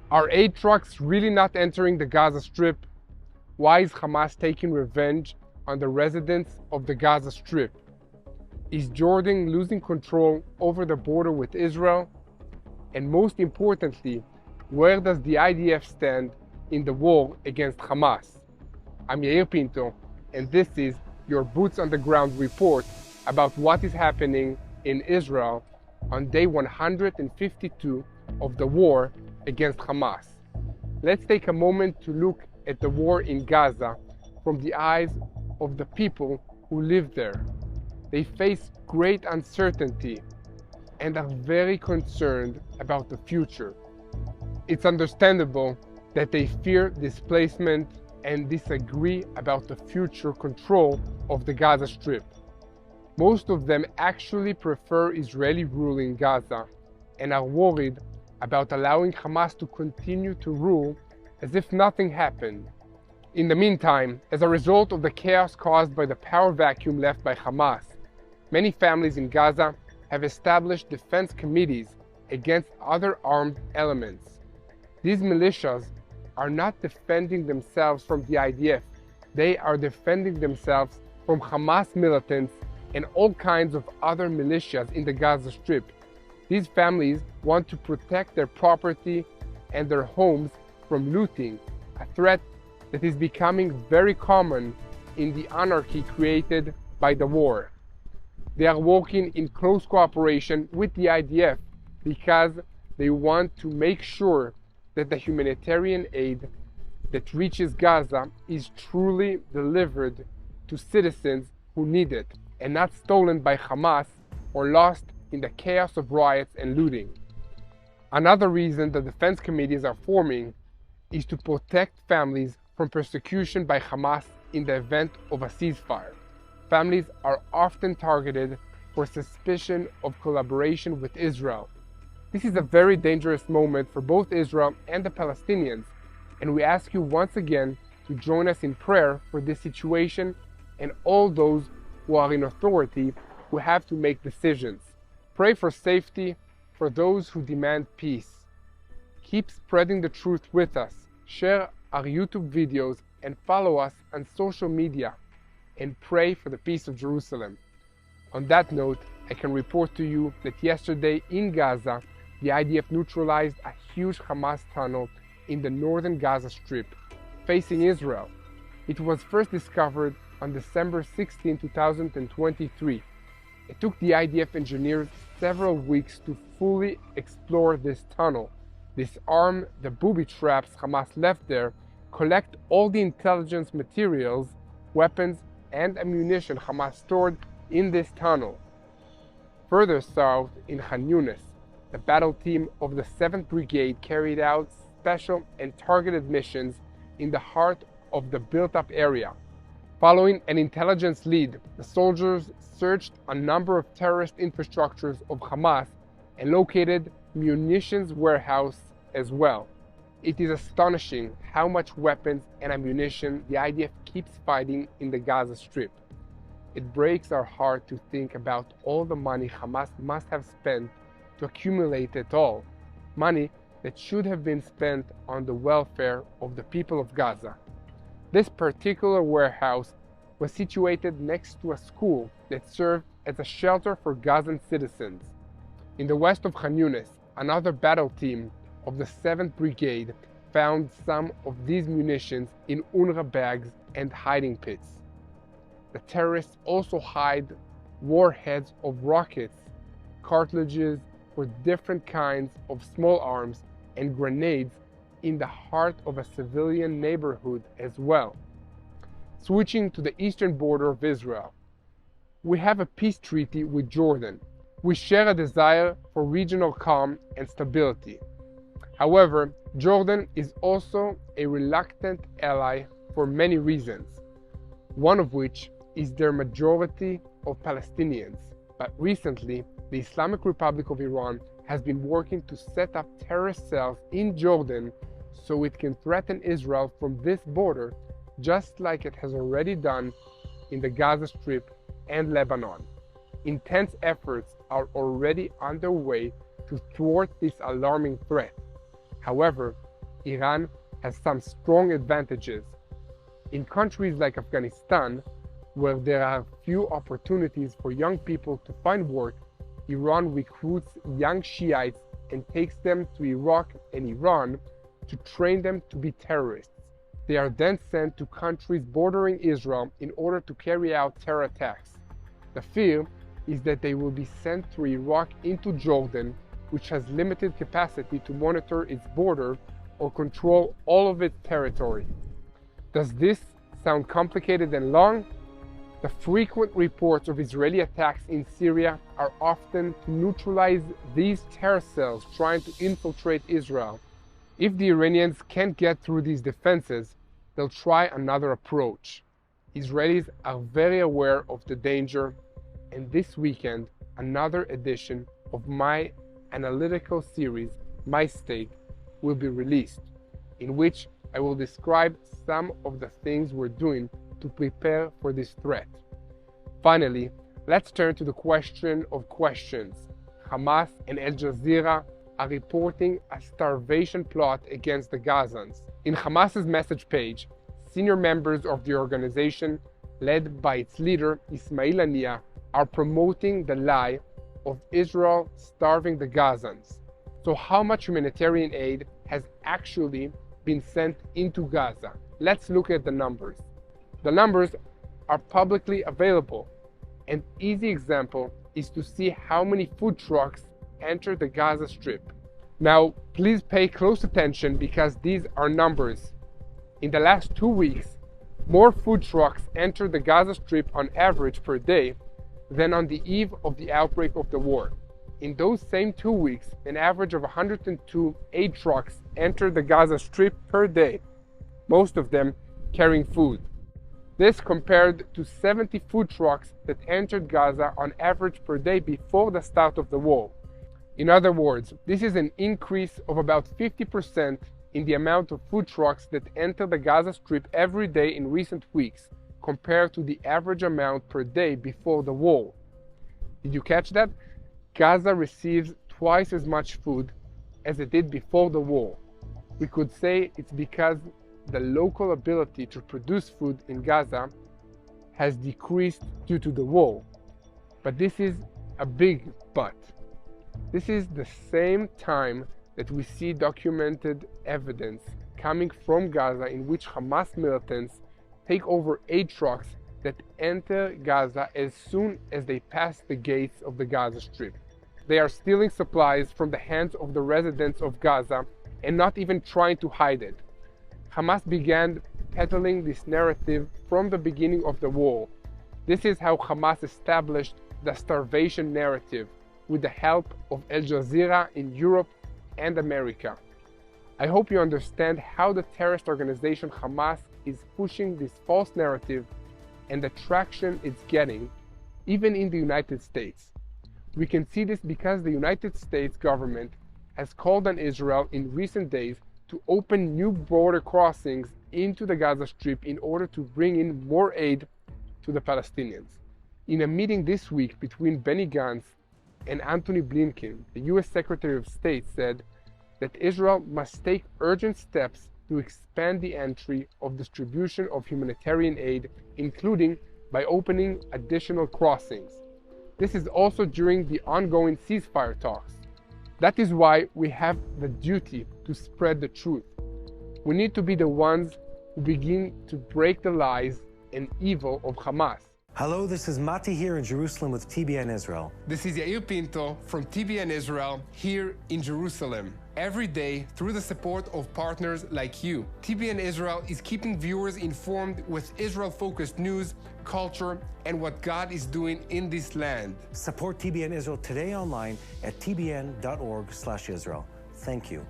Are aid trucks really not entering the Gaza Strip? Why is Hamas taking revenge on the residents of the Gaza Strip? Is Jordan losing control over the border with Israel? And most importantly, where does the IDF stand in the war against Hamas? I'm Yair Pinto, and this is your Boots on the Ground report about what is happening in Israel on day 152 of the war against Hamas. Let's take a moment to look at the war in Gaza from the eyes of the people who live there. They face great uncertainty and are very concerned about the future. It's understandable that they fear displacement and disagree about the future control of the Gaza Strip. Most of them actually prefer Israeli rule in Gaza and are worried about allowing Hamas to continue to rule as if nothing happened. In the meantime, as a result of the chaos caused by the power vacuum left by Hamas, many families in Gaza have established defense committees against other armed elements. These militias are not defending themselves from the IDF, they are defending themselves from Hamas militants and all kinds of other militias in the Gaza Strip. These families want to protect their property and their homes from looting, a threat that is becoming very common in the anarchy created by the war. They are working in close cooperation with the IDF because they want to make sure that the humanitarian aid that reaches Gaza is truly delivered to citizens who need it and not stolen by Hamas or lost in the chaos of riots and looting. Another reason the defense committees are forming is to protect families from persecution by Hamas in the event of a ceasefire. Families are often targeted for suspicion of collaboration with Israel. This is a very dangerous moment for both Israel and the Palestinians, and we ask you once again to join us in prayer for this situation and all those who are in authority who have to make decisions. Pray for safety for those who demand peace. Keep spreading the truth with us. Share our YouTube videos and follow us on social media. And pray for the peace of Jerusalem. On that note, I can report to you that yesterday in Gaza, the IDF neutralized a huge Hamas tunnel in the northern Gaza Strip, facing Israel. It was first discovered on December 16, 2023. It took the IDF engineers several weeks to fully explore this tunnel, disarm the booby traps Hamas left there, collect all the intelligence materials, weapons, and ammunition Hamas stored in this tunnel. Further south in Khan Yunis, the battle team of the 7th Brigade carried out special and targeted missions in the heart of the built-up area. Following an intelligence lead, the soldiers searched a number of terrorist infrastructures of Hamas and located munitions warehouse as well. It is astonishing how much weapons and ammunition the IDF keeps fighting in the Gaza Strip. It breaks our heart to think about all the money Hamas must have spent to accumulate it all, money that should have been spent on the welfare of the people of Gaza. This particular warehouse was situated next to a school that served as a shelter for Gazan citizens. In the west of Khan Yunis, another battle team of the 7th Brigade found some of these munitions in UNRWA bags and hiding pits. The terrorists also hide warheads of rockets, cartridges for different kinds of small arms, and grenades in the heart of a civilian neighborhood as well. Switching to the eastern border of Israel, we have a peace treaty with Jordan. We share a desire for regional calm and stability. However, Jordan is also a reluctant ally for many reasons, one of which is their majority of Palestinians. But recently, the Islamic Republic of Iran has been working to set up terrorist cells in Jordan so it can threaten Israel from this border, just like it has already done in the Gaza Strip and Lebanon. Intense efforts are already underway to thwart this alarming threat. However, Iran has some strong advantages. In countries like Afghanistan, where there are few opportunities for young people to find work, Iran recruits young Shiites and takes them to Iraq and Iran to train them to be terrorists. They are then sent to countries bordering Israel in order to carry out terror attacks. The fear is that they will be sent through Iraq into Jordan, which has limited capacity to monitor its border or control all of its territory. Does this sound complicated and long? The frequent reports of Israeli attacks in Syria are often to neutralize these terror cells trying to infiltrate Israel. If the Iranians can't get through these defenses, they'll try another approach. Israelis are very aware of the danger, and this weekend, another edition of my analytical series, My State, will be released, in which I will describe some of the things we're doing to prepare for this threat. Finally, let's turn to the question of questions. Hamas and Al Jazeera are reporting a starvation plot against the Gazans. In Hamas's message page, senior members of the organization, led by its leader Ismail Haniyeh, are promoting the lie of Israel starving the Gazans. So how much humanitarian aid has actually been sent into Gaza? Let's look at the numbers. The numbers are publicly available. An easy example is to see how many food trucks enter the Gaza Strip. Now, please pay close attention because these are numbers. In the last 2 weeks, more food trucks entered the Gaza Strip on average per day than on the eve of the outbreak of the war. In those same 2 weeks, an average of 102 aid trucks entered the Gaza Strip per day, most of them carrying food. This compared to 70 food trucks that entered Gaza on average per day before the start of the war. In other words, this is an increase of about 50% in the amount of food trucks that enter the Gaza Strip every day in recent weeks, compared to the average amount per day before the war. Did you catch that? Gaza receives twice as much food as it did before the war. We could say it's because the local ability to produce food in Gaza has decreased due to the war. But this is a big but. This is the same time that we see documented evidence coming from Gaza in which Hamas militants take over aid trucks that enter Gaza as soon as they pass the gates of the Gaza Strip. They are stealing supplies from the hands of the residents of Gaza and not even trying to hide it. Hamas began peddling this narrative from the beginning of the war. This is how Hamas established the starvation narrative with the help of Al Jazeera in Europe and America. I hope you understand how the terrorist organization Hamas is pushing this false narrative and the traction it's getting, even in the United States. We can see this because the United States government has called on Israel in recent days to open new border crossings into the Gaza Strip in order to bring in more aid to the Palestinians. In a meeting this week between Benny Gantz and Antony Blinken, the US Secretary of State said that Israel must take urgent steps to expand the entry of distribution of humanitarian aid, including by opening additional crossings. This is also during the ongoing ceasefire talks. That is why we have the duty to spread the truth. We need to be the ones who begin to break the lies and evil of Hamas. Hello, this is Mati here in Jerusalem with TBN Israel. This is Yair Pinto from TBN Israel here in Jerusalem. Every day, through the support of partners like you, TBN Israel is keeping viewers informed with Israel-focused news, culture, and what God is doing in this land. Support TBN Israel today online at tbn.org/Israel. Thank you.